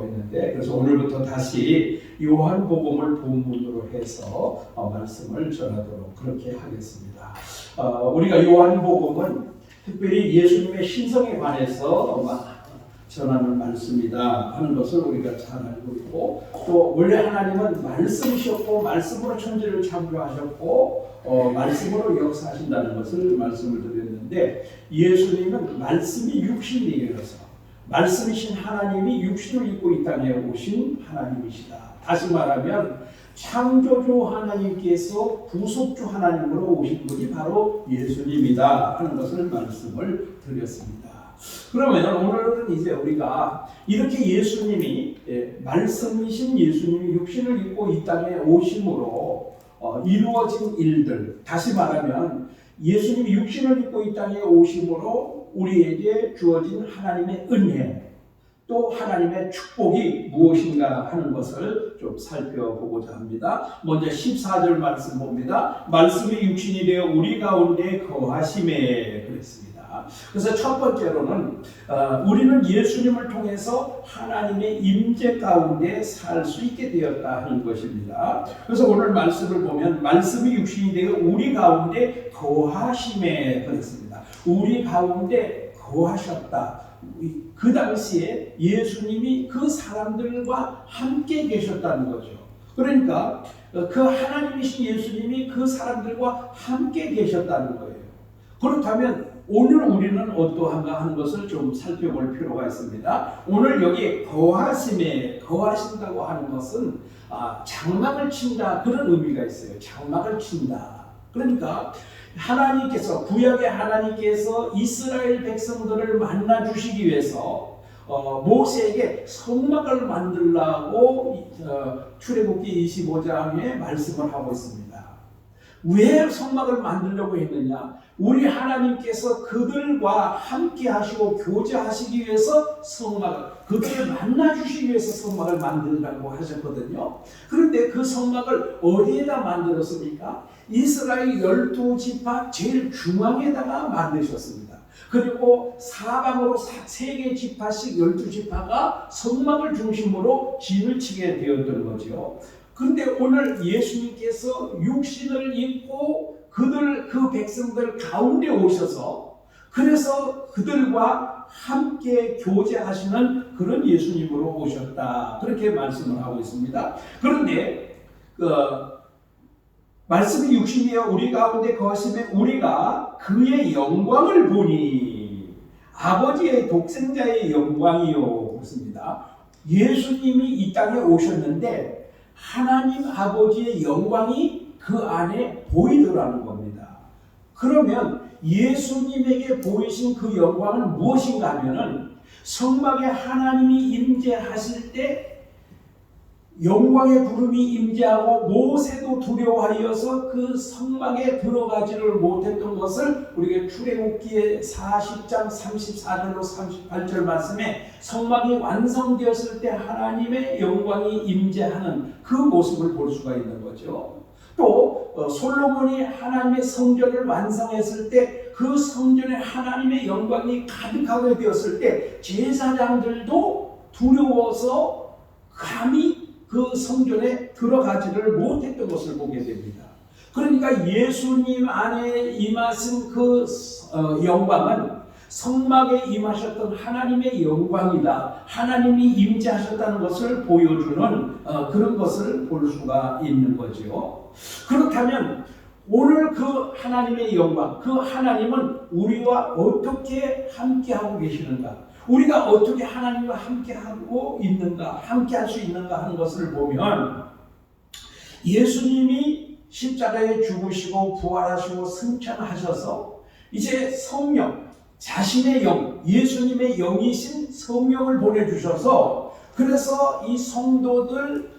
하고 있는데, 그래서 오늘부터 다시 요한복음을 본문으로 해서 말씀을 전하도록 그렇게 하겠습니다. 우리가 요한복음은 특별히 예수님의 신성에 관해서 전하는 말씀이다 하는 것을 우리가 잘 알고 있고, 또 원래 하나님은 말씀이셨고 말씀으로 천지를 창조하셨고 말씀으로 역사하신다는 것을 말씀을 드렸는데, 예수님은 말씀이 육신이 되어서 말씀이신 하나님이 육신을 입고 이 땅에 오신 하나님이시다. 다시 말하면 창조주 하나님께서 구속주 하나님으로 오신 분이 바로 예수님이다 하는 것을 말씀을 드렸습니다. 그러면 오늘은 이제 우리가 이렇게 예수님이 말씀이신 예수님이 육신을 입고 이 땅에 오심으로 이루어진 일들, 다시 말하면 예수님이 육신을 입고 이 땅에 오심으로 우리에게 주어진 하나님의 은혜, 또 하나님의 축복이 무엇인가 하는 것을 좀 살펴보고자 합니다. 먼저 14절 말씀 봅니다. 말씀이 육신이 되어 우리 가운데 거하심에 그랬습니다. 그래서 첫 번째로는 우리는 예수님을 통해서 하나님의 임재 가운데 살 수 있게 되었다 하는 것입니다. 그래서 오늘 말씀을 보면 말씀이 육신이 되어 우리 가운데 거하심에 그랬습니다. 우리 가운데 거하셨다. 그 당시에 예수님이 그 사람들과 함께 계셨다는 거죠. 그러니까 그 하나님이신 예수님이 그 사람들과 함께 계셨다는 거예요. 그렇다면 오늘 우리는 어떠한가 하는 것을 좀 살펴볼 필요가 있습니다. 오늘 여기 거하심에 거하신다고 하는 것은 장막을 친다 그런 의미가 있어요. 장막을 친다. 그러니까 하나님께서 구약의 하나님께서 이스라엘 백성들을 만나 주시기 위해서 모세에게 성막을 만들라고 출애굽기 25장에 말씀을 하고 있습니다. 왜 성막을 만들려고 했느냐? 우리 하나님께서 그들과 함께 하시고 교제하시기 위해서 그들을 만나 주시기 위해서 성막을 만들라고 하셨거든요. 그런데 그 성막을 어디에다 만들었습니까? 이스라엘 12지파 제일 중앙에다가 만드셨습니다. 그리고 사방으로 3개 지파씩 12지파가 성막을 중심으로 진을 치게 되었던 거죠. 그런데 오늘 예수님께서 육신을 입고 그 백성들 가운데 오셔서 그래서 그들과 함께 교제하시는 그런 예수님으로 오셨다. 그렇게 말씀을 하고 있습니다. 그런데 말씀이 육신이여 우리 가운데 거하심에 우리가 그의 영광을 보니 아버지의 독생자의 영광이요 그렇습니다. 예수님이 이 땅에 오셨는데 하나님 아버지의 영광이 그 안에 보이더라는 겁니다. 그러면 예수님에게 보이신 그 영광은 무엇인가 하면은 성막에 하나님이 임재하실 때 영광의 구름이 임재하고 모세도 두려워하여서 그 성막에 들어가지를 못했던 것을 우리가 출애굽기의 40장 34절로 38절 말씀에 성막이 완성되었을 때 하나님의 영광이 임재하는 그 모습을 볼 수가 있는 거죠. 또 솔로몬이 하나님의 성전을 완성했을 때 그 성전에 하나님의 영광이 가득하게 되었을 때 제사장들도 두려워서 감히 그 성전에 들어가지를 못했던 것을 보게 됩니다. 그러니까 예수님 안에 임하신 그 영광은 성막에 임하셨던 하나님의 영광이다. 하나님이 임재하셨다는 것을 보여주는 그런 것을 볼 수가 있는 거죠. 그렇다면 오늘 그 하나님의 영광, 그 하나님은 우리와 어떻게 함께하고 계시는가? 우리가 어떻게 하나님과 함께하고 있는가, 함께할 수 있는가 하는 것을 보면 예수님이 십자가에 죽으시고 부활하시고 승천하셔서 이제 성령, 자신의 영, 예수님의 영이신 성령을 보내주셔서 그래서 이 성도들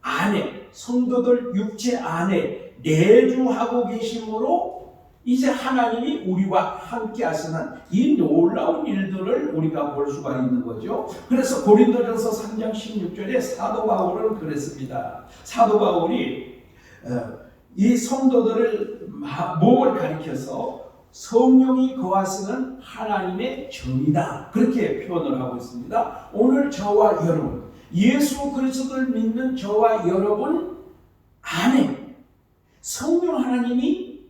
안에, 성도들 육체 안에 내주하고 계심으로 이제 하나님이 우리와 함께 하시는 이 놀라운 일들을 우리가 볼 수가 있는 거죠. 그래서 고린도전서 3장 16절에 사도 바울은 그랬습니다. 사도 바울이 이 성도들을 몸을 가리켜서 성령이 거하시는 하나님의 전이다 그렇게 표현을 하고 있습니다. 오늘 저와 여러분 예수 그리스도를 믿는 저와 여러분 안에 성령 하나님이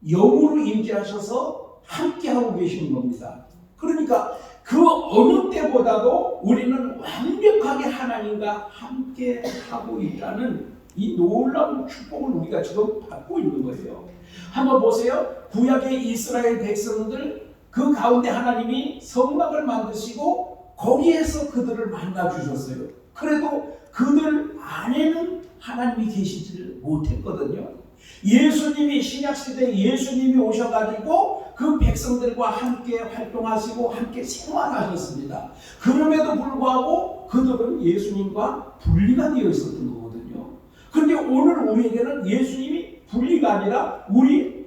영으로 임재하셔서 함께하고 계시는 겁니다. 그러니까 그 어느 때보다도 우리는 완벽하게 하나님과 함께하고 있다는 이 놀라운 축복을 우리가 지금 받고 있는 거예요. 한번 보세요. 구약의 이스라엘 백성들 그 가운데 하나님이 성막을 만드시고 거기에서 그들을 만나 주셨어요. 그래도 그들 안에는 하나님이 계시지를 못했거든요. 예수님이 신약시대에 예수님이 오셔가지고 그 백성들과 함께 활동하시고 함께 생활하셨습니다. 그럼에도 불구하고 그들은 예수님과 분리가 되어 있었던 거거든요. 그런데 오늘 우리에게는 예수님이 분리가 아니라 우리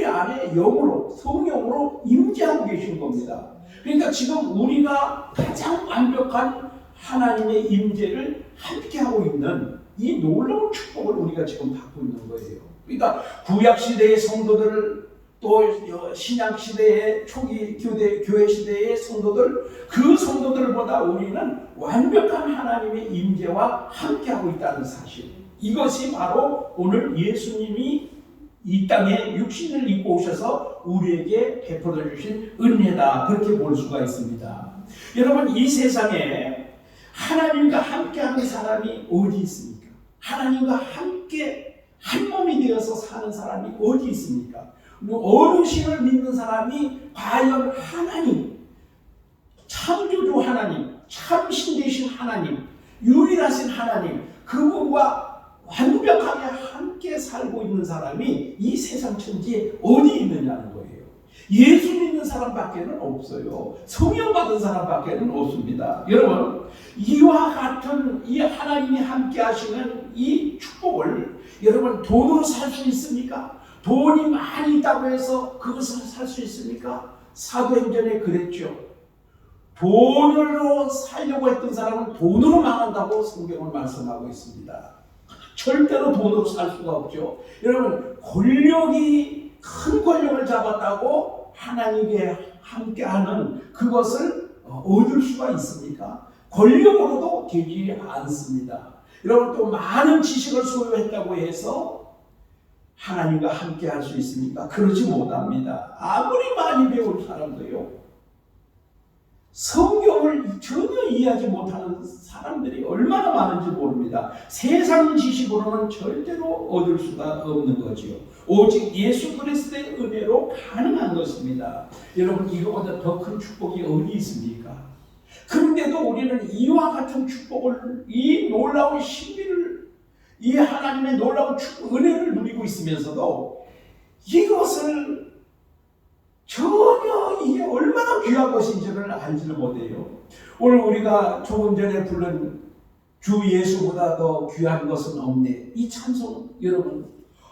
안에 영으로 성령으로 임재하고 계신 겁니다. 그러니까 지금 우리가 가장 완벽한 하나님의 임재를 함께하고 있는 이 놀라운 축복을 우리가 지금 받고 있는 거예요. 그러니까 구약시대의 성도들 또 신약시대의 초기 교회 시대의 성도들 그 성도들보다 우리는 완벽한 하나님의 임재와 함께하고 있다는 사실, 이것이 바로 오늘 예수님이 이 땅에 육신을 입고 오셔서 우리에게 베풀어 주신 은혜다, 그렇게 볼 수가 있습니다. 여러분, 이 세상에 하나님과 함께하는 사람이 어디 있습니까? 하나님과 함께 한 몸이 되어서 사는 사람이 어디 있습니까? 어느 신을 믿는 사람이 과연 하나님, 창조주 하나님, 참신 되신 하나님, 유일하신 하나님, 그분과 완벽하게 함께 살고 있는 사람이 이 세상 천지에 어디 있느냐는 거예요. 예수 믿는 사람밖에는 없어요. 성령 받은 사람밖에는 없습니다. 여러분, 이와 같은 이 하나님이 함께 하시는 이 축복을 여러분 돈으로 살 수 있습니까? 돈이 많이 있다고 해서 그것을 살 수 있습니까? 사도행전에 그랬죠. 돈으로 살려고 했던 사람은 돈으로 망한다고 성경은 말씀하고 있습니다. 절대로 돈으로 살 수가 없죠. 여러분, 큰 권력을 잡았다고 하나님께 함께하는 그것을 얻을 수가 있습니까? 권력으로도 되지 않습니다. 여러분, 또 많은 지식을 소유했다고 해서 하나님과 함께할 수 있습니까? 그러지 못합니다. 아무리 많이 배운 사람도요, 성경을 전혀 이해하지 못하는 사람들이 얼마나 많은지 모릅니다. 세상 지식으로는 절대로 얻을 수가 없는 거지요. 오직 예수 그리스도의 은혜로 가능한 것입니다. 여러분, 이거보다 더 큰 축복이 어디 있습니까? 그런데도 우리는 이와 같은 축복을, 이 놀라운 신비를, 이 하나님의 놀라운 은혜를 누리고 있으면서도 이것을 전혀 이게 얼마나 귀한 것인지를 알지를 못해요. 오늘 우리가 조금 전에 부른 주 예수보다 더 귀한 것은 없네, 이 찬송, 여러분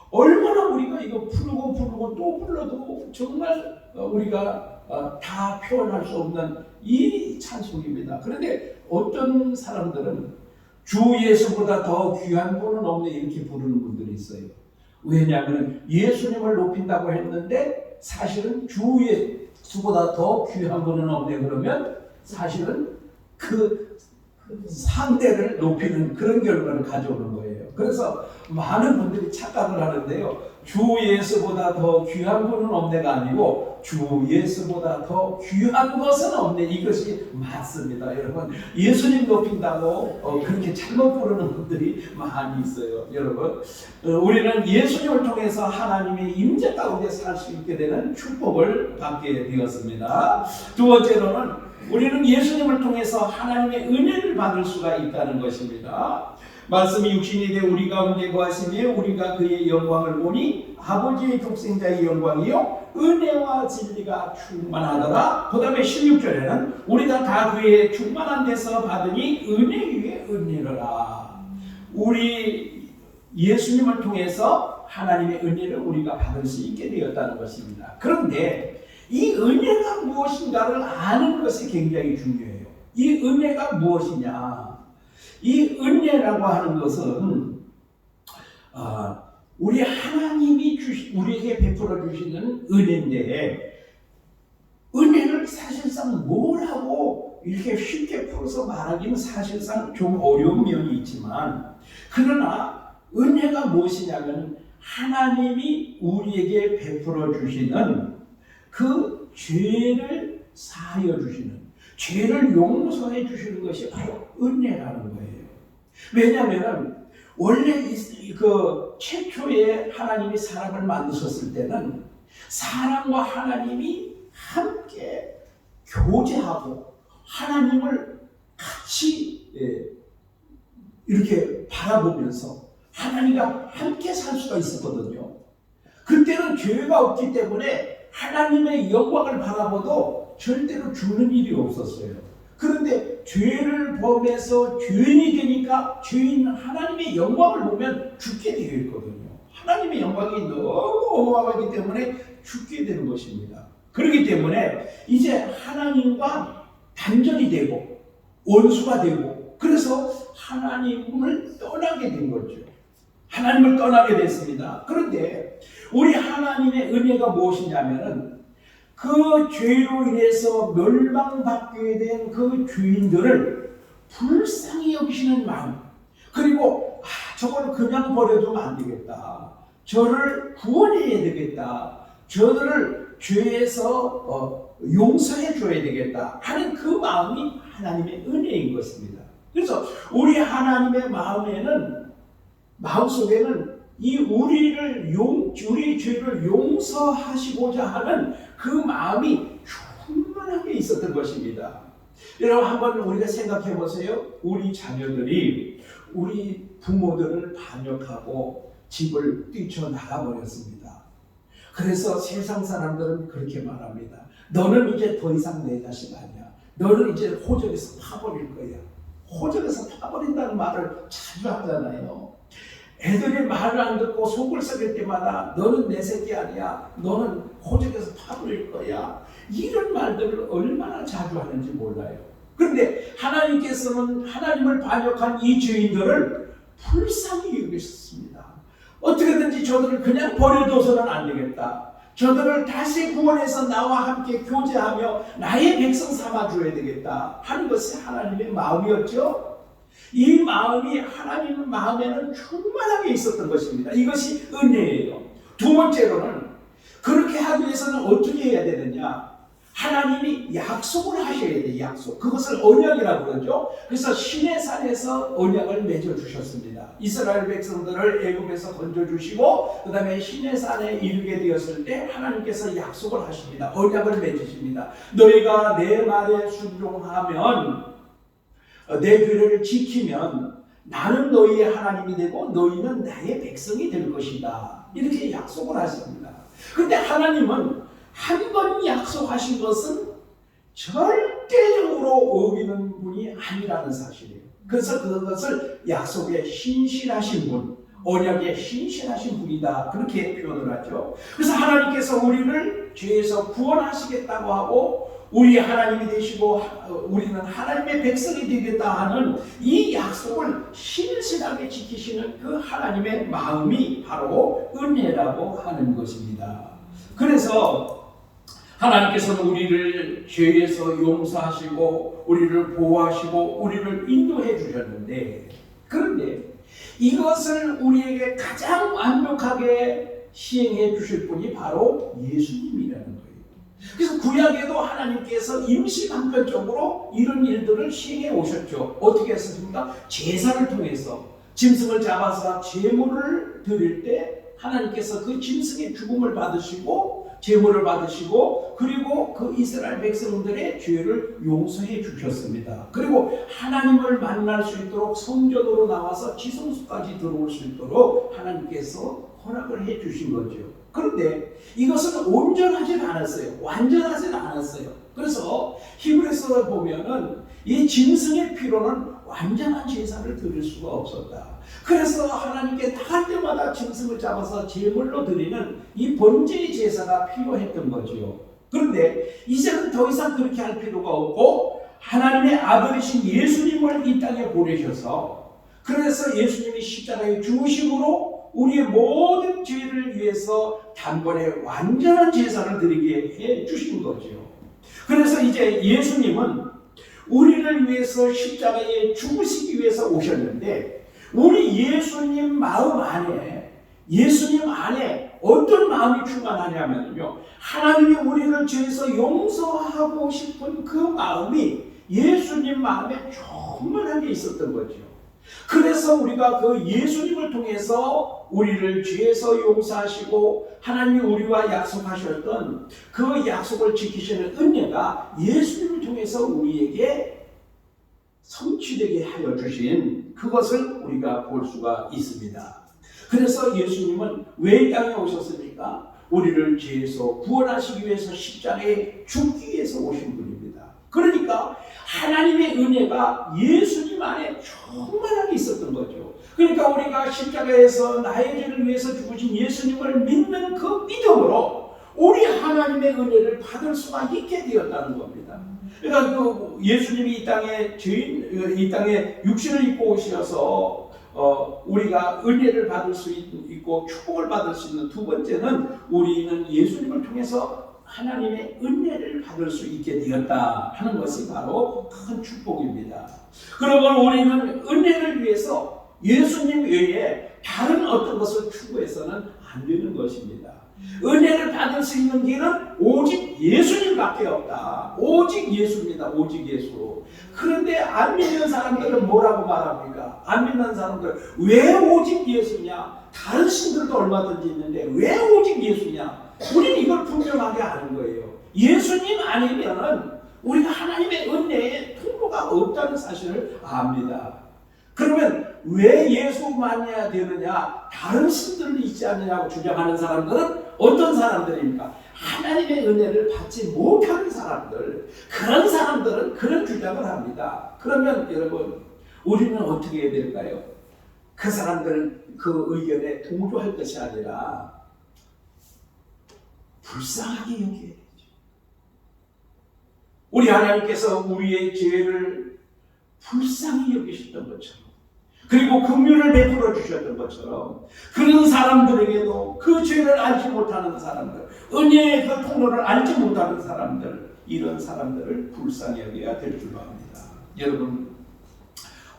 얼마나 우리가 이거 부르고 또 불러도 정말 우리가 다 표현할 수 없는 이 찬송입니다. 그런데 어떤 사람들은 주 예수보다 더 귀한 분은 없네 이렇게 부르는 분들이 있어요. 왜냐하면 예수님을 높인다고 했는데 사실은 주 예수보다 더 귀한 분은 없네 그러면 사실은 그 상대를 높이는 그런 결과를 가져오는 거예요. 그래서 많은 분들이 착각을 하는데요, 주 예수보다 더 귀한 분은 없네가 아니고 주 예수보다 더 귀한 것은 없네, 이것이 맞습니다. 여러분, 예수님 높인다고 그렇게 잘못 부르는 분들이 많이 있어요. 여러분, 우리는 예수님을 통해서 하나님의 임재 가운데 살 수 있게 되는 축복을 받게 되었습니다. 두 번째로는 우리는 예수님을 통해서 하나님의 은혜를 받을 수가 있다는 것입니다. 말씀이 육신이 되 우리 가운데 거하시며 우리가 그의 영광을 보니 아버지의 독생자의 영광이요 은혜와 진리가 충만하더라. 그 다음에 16절에는 우리가 다 그의 충만한 데서 받으니 은혜 위에 은혜로라. 우리 예수님을 통해서 하나님의 은혜를 우리가 받을 수 있게 되었다는 것입니다. 그런데 이 은혜가 무엇인가를 아는 것이 굉장히 중요해요. 이 은혜가 무엇이냐? 이 은혜라고 하는 것은 우리 하나님이 우리에게 베풀어 주시는 은혜인데, 은혜를 사실상 뭐라고 이렇게 쉽게 풀어서 말하기는 사실상 좀 어려운 면이 있지만, 그러나 은혜가 무엇이냐면 하나님이 우리에게 베풀어 주시는 그 죄를 사하여 주시는, 죄를 용서해 주시는 것이 바로 은혜라는 거예요. 왜냐하면 원래 그 최초에 하나님이 사람을 만드셨을 때는 사람과 하나님이 함께 교제하고 하나님을 같이 이렇게 바라보면서 하나님과 함께 살 수가 있었거든요. 그때는 죄가 없기 때문에 하나님의 영광을 바라보도 절대로 죽는 일이 없었어요. 그런데 죄를 범해서 죄인이 되니까 죄인 하나님의 영광을 보면 죽게 되어 있거든요. 하나님의 영광이 너무 어마어마하기 때문에 죽게 되는 것입니다. 그렇기 때문에 이제 하나님과 단절이 되고 원수가 되고, 그래서 하나님을 떠나게 된 거죠. 하나님을 떠나게 됐습니다. 그런데 우리 하나님의 은혜가 무엇이냐면은 그 죄로 인해서 멸망받게 된 그 죄인들을 불쌍히 여기시는 마음, 그리고 저걸 그냥 버려두면 안 되겠다, 저를 구원해야 되겠다, 저들을 죄에서 용서해 줘야 되겠다 하는 그 마음이 하나님의 은혜인 것입니다. 그래서 우리 하나님의 마음속에는 이 우리 죄를 용서하시고자 하는 그 마음이 충만하게 있었던 것입니다. 여러분, 한번 우리가 생각해 보세요. 우리 자녀들이 우리 부모들을 반역하고 집을 뛰쳐나가 버렸습니다. 그래서 세상 사람들은 그렇게 말합니다. 너는 이제 더 이상 내 자식 아니야. 너는 이제 호적에서 파버릴 거야. 호적에서 파버린다는 말을 자주 하잖아요. 애들이 말을 안 듣고 속을 썩일 때마다 너는 내 새끼 아니야, 너는 호적에서 파버릴 거야, 이런 말들을 얼마나 자주 하는지 몰라요. 그런데 하나님께서는 하나님을 반역한 이 죄인들을 불쌍히 여기셨습니다. 어떻게든지 저들을 그냥 버려둬서는 안 되겠다, 저들을 다시 구원해서 나와 함께 교제하며 나의 백성 삼아줘야 되겠다 하는 것이 하나님의 마음이었죠. 이 마음이 하나님의 마음에는 충만하게 있었던 것입니다. 이것이 은혜예요. 두 번째로는 그렇게 하기 위해서는 어떻게 해야 되느냐, 하나님이 약속을 하셔야 돼요. 약속. 그것을 언약이라고 그러죠. 그래서 시내산에서 언약을 맺어주셨습니다. 이스라엘 백성들을 애굽에서 건져주시고 그 다음에 시내산에 이르게 되었을 때 하나님께서 약속을 하십니다. 언약을 맺으십니다. 너희가 내 말에 순종하면, 내 규례를 지키면 나는 너희의 하나님이 되고 너희는 나의 백성이 될 것이다, 이렇게 약속을 하십니다. 그런데 하나님은 한 번 약속하신 것은 절대적으로 어기는 분이 아니라는 사실이에요. 그래서 그것을 약속에 신실하신 분, 언약에 신실하신 분이다, 그렇게 표현을 하죠. 그래서 하나님께서 우리를 죄에서 구원하시겠다고 하고 우리 하나님이 되시고 우리는 하나님의 백성이 되겠다 하는 이 약속을 신실하게 지키시는 그 하나님의 마음이 바로 은혜라고 하는 것입니다. 그래서 하나님께서는 우리를 죄에서 용서하시고 우리를 보호하시고 우리를 인도해 주셨는데, 그런데 이것을 우리에게 가장 완벽하게 시행해 주실 분이 바로 예수님이라는 거예요. 그래서 구약에도 하나님께서 임시 방편적으로 이런 일들을 시행해 오셨죠. 어떻게 했습니까? 제사를 통해서 짐승을 잡아서 제물을 드릴 때 하나님께서 그 짐승의 죽음을 받으시고 제물을 받으시고, 그리고 그 이스라엘 백성들의 죄를 용서해 주셨습니다. 그리고 하나님을 만날 수 있도록 성전으로 나와서 지성소까지 들어올 수 있도록 하나님께서 허락을 해 주신 거죠. 그런데 이것은 온전하진 않았어요. 완전하진 않았어요. 그래서 히브리서를 보면은 이 짐승의 피로는 완전한 제사를 드릴 수가 없었다. 그래서 하나님께 나갈 때마다 짐승을 잡아서 제물로 드리는 이 번제의 제사가 필요했던 거죠. 그런데 이제는 더 이상 그렇게 할 필요가 없고 하나님의 아들이신 예수님을 이 땅에 보내셔서, 그래서 예수님이 십자가에 죽으심으로 우리의 모든 죄를 위해서 단번에 완전한 제사를 드리게 해 주신 거죠. 그래서 이제 예수님은 우리를 위해서 십자가에 죽으시기 위해서 오셨는데 우리 예수님 마음 안에 예수님 안에 어떤 마음이 충만하냐면요, 하나님이 우리를 죄에서 용서하고 싶은 그 마음이 예수님 마음에 충만하게 있었던 거죠. 그래서 우리가 그 예수님을 통해서 우리를 죄에서 용서하시고 하나님이 우리와 약속하셨던 그 약속을 지키시는 은혜가 예수님을 통해서 우리에게 성취되게 하여 주신 그것을 우리가 볼 수가 있습니다. 그래서 예수님은 왜 이 땅에 오셨습니까? 우리를 죄에서 구원하시기 위해서 십자가에 죽기 위해서 오신 분입니다. 그러니까 하나님의 은혜가 예수님 안에 충만하게 있었던 거죠. 그러니까 우리가 십자가에서 나의 죄를 위해서 죽으신 예수님을 믿는 그 믿음으로 우리 하나님의 은혜를 받을 수가 있게 되었다는 겁니다. 그러니까 그 예수님이 이 땅에 육신을 입고 오셔서 우리가 은혜를 받을 수 있고 축복을 받을 수 있는 두 번째는 우리는 예수님을 통해서 하나님의 은혜를 받을 수 있게 되었다 하는 것이 바로 큰 축복입니다. 그러면 우리는 은혜를 위해서 예수님 외에 다른 어떤 것을 추구해서는 안 되는 것입니다. 은혜를 받을 수 있는 길은 오직 예수님밖에 없다. 오직 예수입니다. 오직 예수. 그런데 안 믿는 사람들은 뭐라고 말합니까? 안 믿는 사람들 왜 오직 예수냐? 다른 신들도 얼마든지 있는데 왜 오직 예수냐? 우리는 이걸 분명하게 아는 거예요. 예수님 아니면은 우리가 하나님의 은혜에 통로가 없다는 사실을 압니다. 그러면 왜 예수만이야 되느냐? 다른 신들도 있지 않느냐고 주장하는 사람들은 어떤 사람들입니까? 하나님의 은혜를 받지 못하는 사람들, 그런 사람들은 그런 주장을 합니다. 그러면 여러분, 우리는 어떻게 해야 될까요? 그 사람들은 그 의견에 동조할 것이 아니라 불쌍하게 여겨야 되죠. 우리 하나님께서 우리의 죄를 불쌍히 여기셨던 것처럼, 그리고 긍휼을 베풀어 주셨던 것처럼 그런 사람들에게도 그 죄를 알지 못하는 사람들, 은혜의 그 통로를 알지 못하는 사람들, 이런 사람들을 불쌍히 여겨야 될 줄로 압니다. 여러분,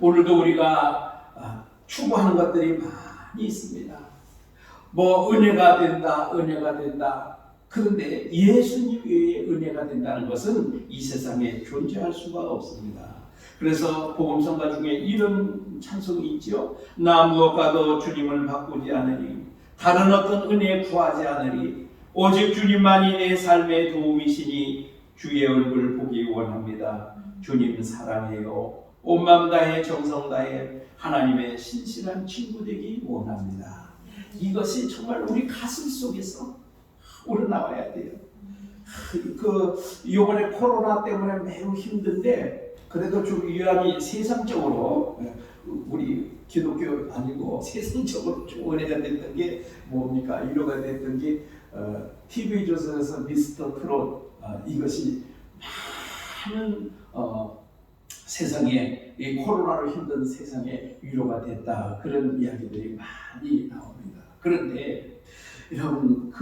오늘도 우리가 추구하는 것들이 많이 있습니다. 뭐 은혜가 된다, 은혜가 된다. 그런데 예수님 외에 은혜가 된다는 것은 이 세상에 존재할 수가 없습니다. 그래서 복음성가 중에 이런 찬송이 있죠. 나 무엇과도 주님을 바꾸지 않으리, 다른 어떤 은혜 구하지 않으리, 오직 주님만이 내 삶의 도움이시니 주의 얼굴 보기 원합니다. 주님 사랑해요. 온 마음 다해 정성 다해 하나님의 신실한 친구 되기 원합니다. 이것이 정말 우리 가슴 속에서 우러나와야 돼요. 이번에 코로나 때문에 매우 힘든데 그래도 좀 위안이 세상적으로, 우리 기독교 아니고 세상적으로 좀 은혜가 됐던 게 뭡니까? 위로가 됐던 게 TV조선에서 미스터 트롯, 이것이 많은 세상에, 이 코로나로 힘든 세상에 위로가 됐다, 그런 이야기들이 많이 나옵니다. 그런데 여러분,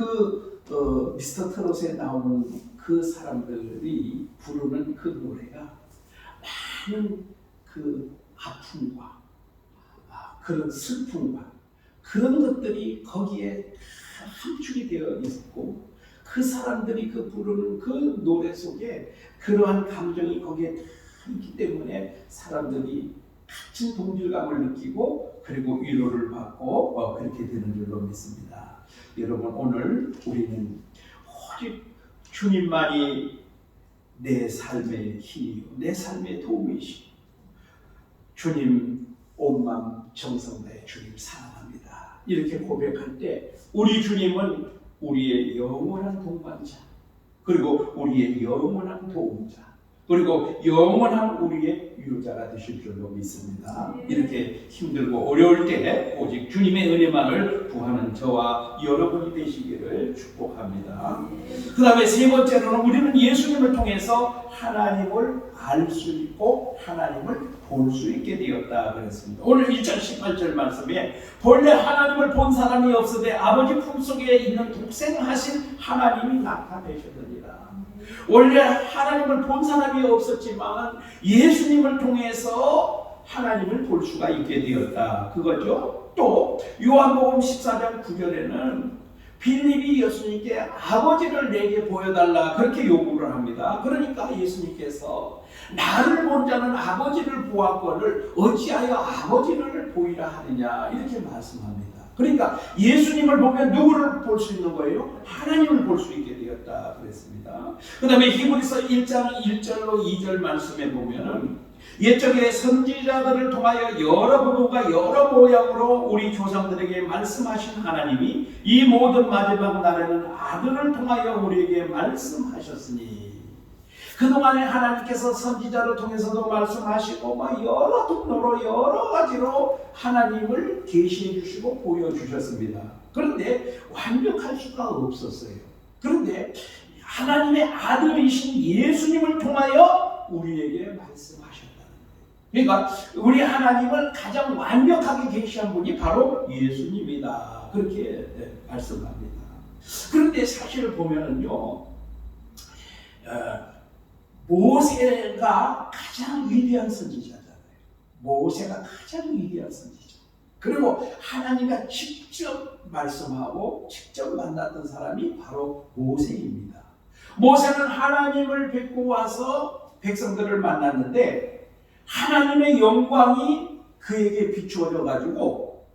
미스터 트롯에 나오는 그 사람들이 부르는 그 노래가 많은 그 아픔과 그런 슬픔과 그런 것들이 거기에 함축이 되어 있고, 그 사람들이 그 부르는 그 노래 속에 그러한 감정이 거기에 있기 때문에 사람들이 같은 동질감을 느끼고 그리고 위로를 받고 그렇게 되는 줄로 믿습니다. 여러분, 오늘 우리는 오직 주님만이 내 삶의 힘이요, 내 삶의 도움이시고, 주님 온 마음 정성 다해 주님 사랑합니다, 이렇게 고백할 때 우리 주님은 우리의 영원한 동반자, 그리고 우리의 영원한 도움자, 그리고 영원한 우리의 위로자가 되실 줄로 믿습니다. 이렇게 힘들고 어려울 때 오직 주님의 은혜만을 구하는 저와 여러분이 되시기를 축복합니다. 그 다음에 세 번째로는 우리는 예수님을 통해서 하나님을 알 수 있고 하나님을 볼 수 있게 되었다 그랬습니다. 오늘 1장 18절 말씀에 본래 하나님을 본 사람이 없으되 아버지 품속에 있는 독생하신 하나님이 나타내셨느니라. 원래 하나님을 본 사람이 없었지만 예수님을 통해서 하나님을 볼 수가 있게 되었다. 그거죠. 또 요한복음 14장 9절에는 빌립이 예수님께 아버지를 내게 보여달라 그렇게 요구를 합니다. 그러니까 예수님께서 나를 본 자는 아버지를 보았거늘 어찌하여 아버지를 보이라 하느냐 이렇게 말씀합니다. 그러니까 예수님을 보면 누구를 볼 수 있는 거예요? 하나님을 볼 수 있게 되었다 그랬습니다. 그 다음에 히브리서 1장 1절로 2절 말씀에 보면은 옛적에 선지자들을 통하여 여러 부분과 여러 모양으로 우리 조상들에게 말씀하신 하나님이 이 모든 마지막 날에는 아들을 통하여 우리에게 말씀하셨으니 그동안에 하나님께서 선지자를 통해서도 말씀하시고 여러 통로로 여러 가지로 하나님을 계시해 주시고 보여주셨습니다. 그런데 완벽할 수가 없었어요. 그런데 하나님의 아들이신 예수님을 통하여 우리에게 말씀하셨다는 거예요. 그러니까 우리 하나님을 가장 완벽하게 계시한 분이 바로 예수님이다. 그렇게 말씀합니다. 그런데 사실을 보면은요, 모세가 가장 위대한 선지자잖아요. 모세가 가장 위대한 선지자. 그리고 하나님과 직접 말씀하고 직접 만났던 사람이 바로 모세입니다. 모세는 하나님을 뵙고 와서 백성들을 만났는데 하나님의 영광이 그에게 비추어져 가지고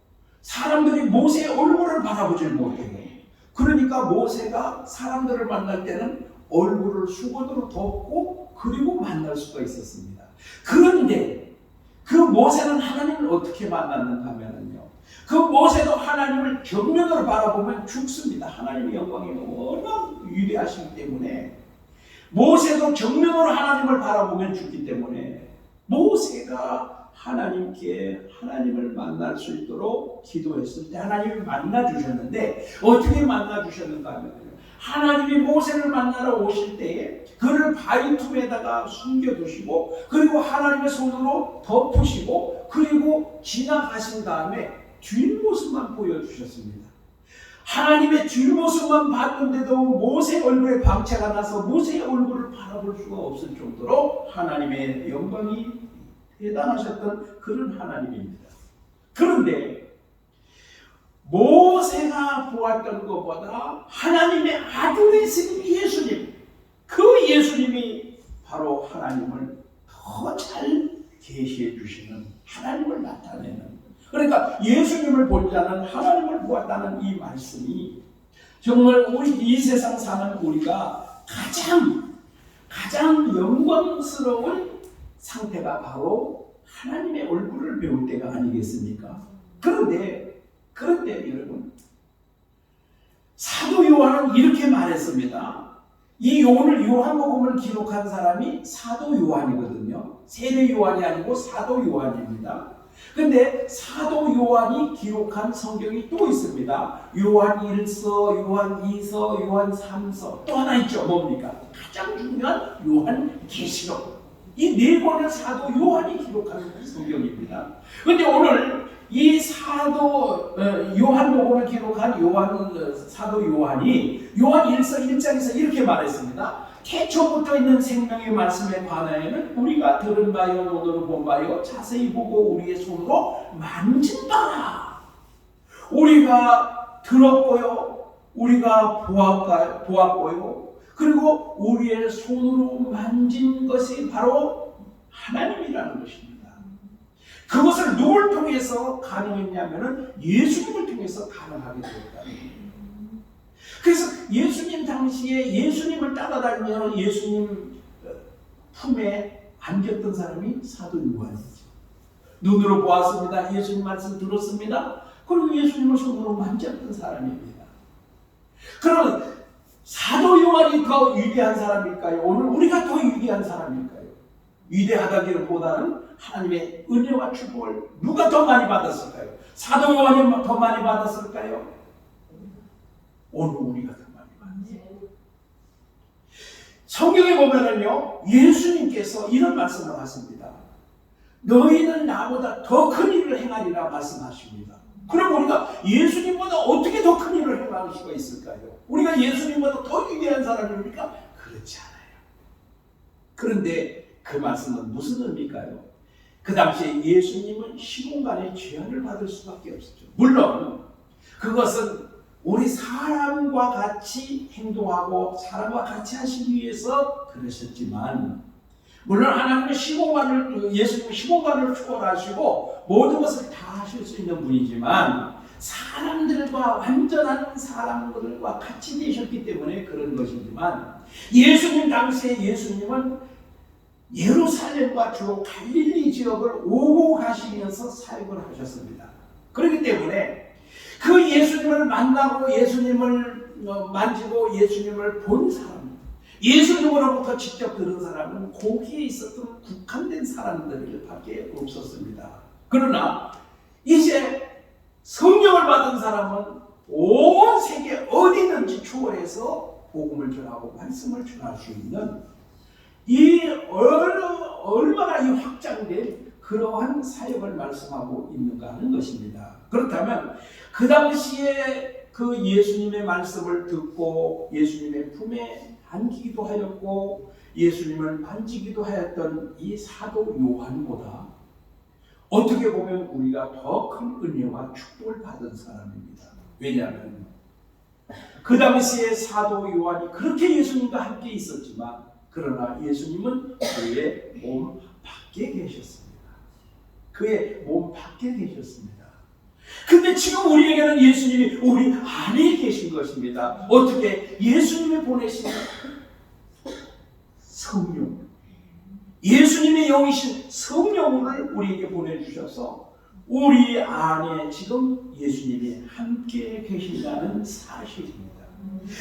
사람들이 모세의 얼굴을 바라보질 못해요. 그러니까 모세가 사람들을 만날 때는 얼굴을 수건으로 덮고 그리고 만날 수가 있었습니다. 그런데 그 모세는 하나님을 어떻게 만났는가 하면요, 그 모세도 하나님을 정면으로 바라보면 죽습니다. 하나님의 영광이 워낙 위대하시기 때문에 모세도 정면으로 하나님을 바라보면 죽기 때문에 모세가 하나님을 만날 수 있도록 기도했을 때 하나님이 만나 주셨는데 어떻게 만나 주셨는가 하면 하나님이 모세를 만나러 오실 때에 그를 바위 틈에다가 숨겨두시고 그리고 하나님의 손으로 덮으시고 그리고 지나가신 다음에 뒷모습만 보여주셨습니다. 하나님의 뒷모습만 봤는데도 모세 얼굴에 방채가 나서 모세의 얼굴을 바라볼 수가 없을 정도로 하나님의 영광이 대단하셨던 그런 하나님입니다. 그런데 모세가 보았던 것보다 하나님의 아들이신 예수님, 그 예수님이 바로 하나님을 더 잘 계시해 주시는, 하나님을 나타내는, 그러니까 예수님을 본 자는 하나님을 보았다는 이 말씀이 정말 우리 이 세상 사는 우리가 가장 영광스러운 상태가 바로 하나님의 얼굴을 배울 때가 아니겠습니까? 그런데 여러분, 사도 요한은 이렇게 말했습니다. 이 오늘 요한복음을 기록한 사람이 사도 요한이거든요. 세례 요한이 아니고 사도 요한입니다. 근데 사도 요한이 기록한 성경이 또 있습니다. 요한 1서, 요한 2서, 요한 3서, 또 하나 있죠. 뭡니까? 가장 중요한 요한 계시록. 이 네 권을 사도 요한이 기록한 성경입니다. 그런데 오늘 이 사도 요한복음을 기록한 사도 요한이 요한 1서 1장에서 이렇게 말했습니다. 태초부터 있는 생명의 말씀에 관하여는 우리가 들은 바요 눈으로 본 바요 자세히 보고 우리의 손으로 만진 바라. 우리가 들었고요, 우리가 보았고요, 그리고 우리의 손으로 만진 것이 바로 하나님이라는 것입니다. 그것을 누굴 통해서 가능했냐면은 예수님을 통해서 가능하게 되었다는 거예요. 그래서 예수님 당시에 예수님을 따라다니며 예수님 품에 안겼던 사람이 사도 요한이죠. 눈으로 보았습니다. 예수님 말씀 들었습니다. 그리고 예수님을 손으로 만졌던 사람입니다. 그러면 사도 요한이 더 위대한 사람일까요? 오늘 우리가 더 위대한 사람일까요? 위대하다기보다는 하나님의 은혜와 축복을 누가 더 많이 받았을까요? 사도 요한이 더 많이 받았을까요? 오늘 우리가 더 많이 받았어요. 성경에 보면은요, 예수님께서 이런 말씀을 하십니다. 너희는 나보다 더 큰 일을 행하리라 말씀하십니다. 그럼 우리가 예수님보다 어떻게 더 큰 일을 행할 수가 있을까요? 우리가 예수님보다 더 위대한 사람입니까? 그렇지 않아요. 그런데 그 말씀은 무슨 의미일까요? 그 당시에 예수님은 시공간에 죄안을 받을 수밖에 없었죠. 물론 그것은 우리 사람과 같이 행동하고 사람과 같이 하시기 위해서 그러셨지만, 물론 하나님은 예수님은 시공간을 초월하시고 모든 것을 다 하실 수 있는 분이지만 사람들과 완전한 사람들과 같이 되셨기 때문에 그런 것이지만, 예수님 당시에 예수님은 예루살렘과 주로 갈릴리 지역을 오고 가시면서 사역을 하셨습니다. 그렇기 때문에 그 예수님을 만나고 예수님을 만지고 예수님을 본 사람, 예수님으로부터 직접 들은 사람은 거기에 있었던 국한된 사람들밖에 없었습니다. 그러나 이제 성령을 받은 사람은 온 세계 어디든지 초월해서 복음을 전하고 말씀을 전할 수 있는 이 얼마나 이 확장된 그러한 사역을 말씀하고 있는가 하는 것입니다. 그렇다면 그 당시에 그 예수님의 말씀을 듣고 예수님의 품에 안기기도 하였고 예수님을 만지기도 하였던 이 사도 요한보다 어떻게 보면 우리가 더 큰 은혜와 축복을 받은 사람입니다. 왜냐하면 그 당시에 사도 요한이 그렇게 예수님과 함께 있었지만, 그러나 예수님은 그의 몸 밖에 계셨습니다. 그의 몸 밖에 계셨습니다. 근데 지금 우리에게는 예수님이 우리 안에 계신 것입니다. 어떻게? 예수님이 보내신 성령, 예수님의 영이신 성령을 우리에게 보내주셔서 우리 안에 지금 예수님이 함께 계신다는 사실입니다.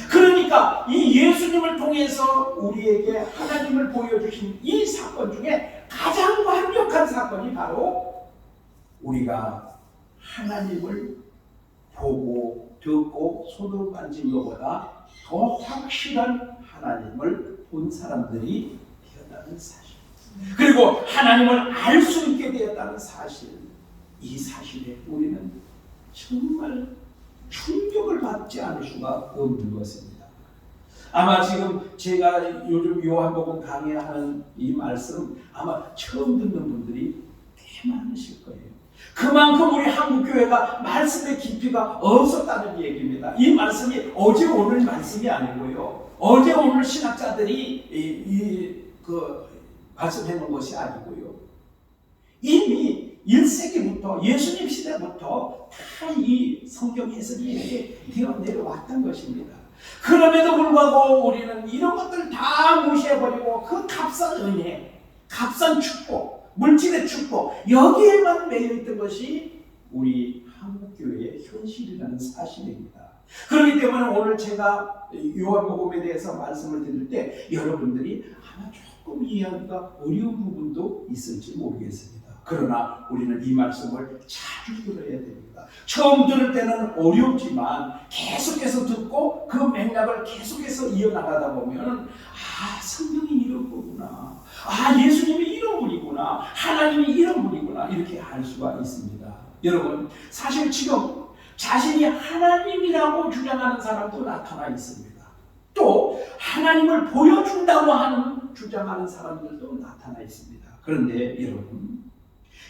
그러니까 이 예수님을 통해서 우리에게 하나님을 보여주신 이 사건 중에 가장 완벽한 사건이 바로 우리가 하나님을 보고 듣고 손으로 만진 것보다 더 확실한 하나님을 본 사람들이 되었다는 사실, 그리고 하나님을 알 수 있게 되었다는 사실, 이 사실에 우리는 정말 충격을 받지 않을 수가 없는 것입니다. 아마 지금 제가 요즘 요한복음 강의하는 이 말씀 아마 처음 듣는 분들이 꽤 많으실 거예요. 그만큼 우리 한국교회가 말씀의 깊이가 없었다는 얘기입니다. 이 말씀이 어제 오늘 말씀이 아니고요, 어제 오늘 신학자들이 말씀해 놓은 것이 아니고요, 이미 1세기부터 예수님 시대부터 다 이 성경 해석이 이렇게 되어 내려왔던 것입니다. 그럼에도 불구하고 우리는 이런 것들 다 무시해버리고 그 값싼 은혜, 값싼 축복, 물질의 축복, 여기에만 매여있던 것이 우리 한국교회의 현실이라는 사실입니다. 그렇기 때문에 오늘 제가 요한복음에 대해서 말씀을 드릴 때 여러분들이 아마 조금 이해하기가 어려운 부분도 있을지 모르겠습니다. 그러나 우리는 이 말씀을 자주 들어야 됩니다. 처음 들을 때는 어렵지만 계속해서 듣고 그 맥락을 계속해서 이어나가다 보면 성경이 이런 거구나, 예수님이 이런 분이구나, 하나님이 이런 분이구나, 이렇게 알 수가 있습니다. 여러분, 사실 지금 자신이 하나님이라고 주장하는 사람도 나타나 있습니다. 또 하나님을 보여준다고 하는 주장하는 사람들도 나타나 있습니다. 그런데 여러분,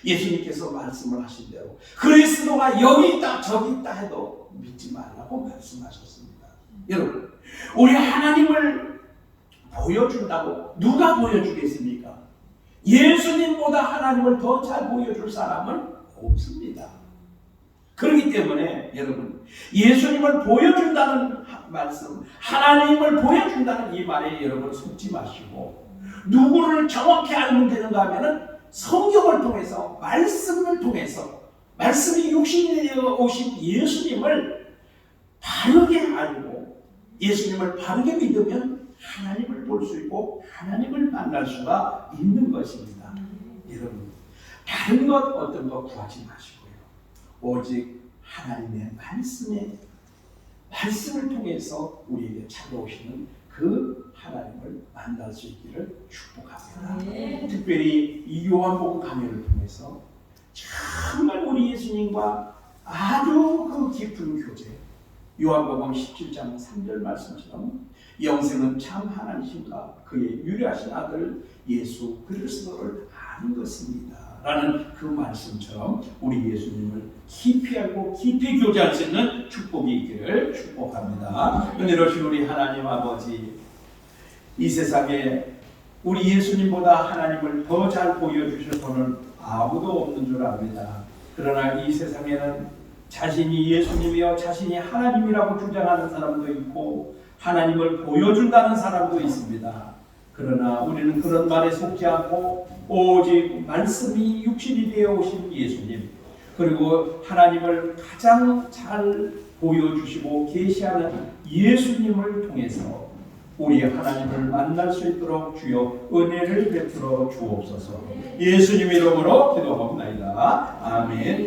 예수님께서 말씀을 하신 대로 그리스도가 여기 있다 저기 있다 해도 믿지 말라고 말씀하셨습니다. 여러분, 우리 하나님을 보여준다고 누가 보여주겠습니까? 예수님보다 하나님을 더 잘 보여줄 사람은 없습니다. 그렇기 때문에 여러분, 예수님을 보여준다는 말씀, 하나님을 보여준다는 이 말에 여러분 속지 마시고, 누구를 정확히 알면 되는가 하면은 성경을 통해서, 말씀을 통해서, 말씀이 육신이 되어 오신 예수님을 바르게 알고 예수님을 바르게 믿으면 하나님을 볼 수 있고 하나님을 만날 수가 있는 것입니다. 여러분, 다른 것 어떤 것 구하지 마시고요, 오직 하나님의 말씀을 통해서 우리에게 찾아오시는 그 하나님을 만날 수 있기를 축복합니다. 네. 특별히 이 요한복음 강해를 통해서 정말 우리 예수님과 아주 그 깊은 교제, 요한복음 17장 3절 말씀처럼 영생은 참 하나님과 그의 유일하신 아들 예수 그리스도를 아는 것입니다 라는 그 말씀처럼 우리 예수님을 깊이 알고 깊이 교제할 수 있는 축복이 있기를 축복합니다. 은혜로우신 우리 하나님 아버지, 이 세상에 우리 예수님보다 하나님을 더 잘 보여주실 분은 아무도 없는 줄 압니다. 그러나 이 세상에는 자신이 예수님이여 자신이 하나님이라고 주장하는 사람도 있고 하나님을 보여준다는 사람도 있습니다. 그러나 우리는 그런 말에 속지 않고 오직 말씀이 육신이 되어 오신 예수님, 그리고 하나님을 가장 잘 보여주시고 계시하는 예수님을 통해서 우리 하나님을 만날 수 있도록 주여 은혜를 베풀어 주옵소서. 예수님 이름으로 기도합니다. 아멘.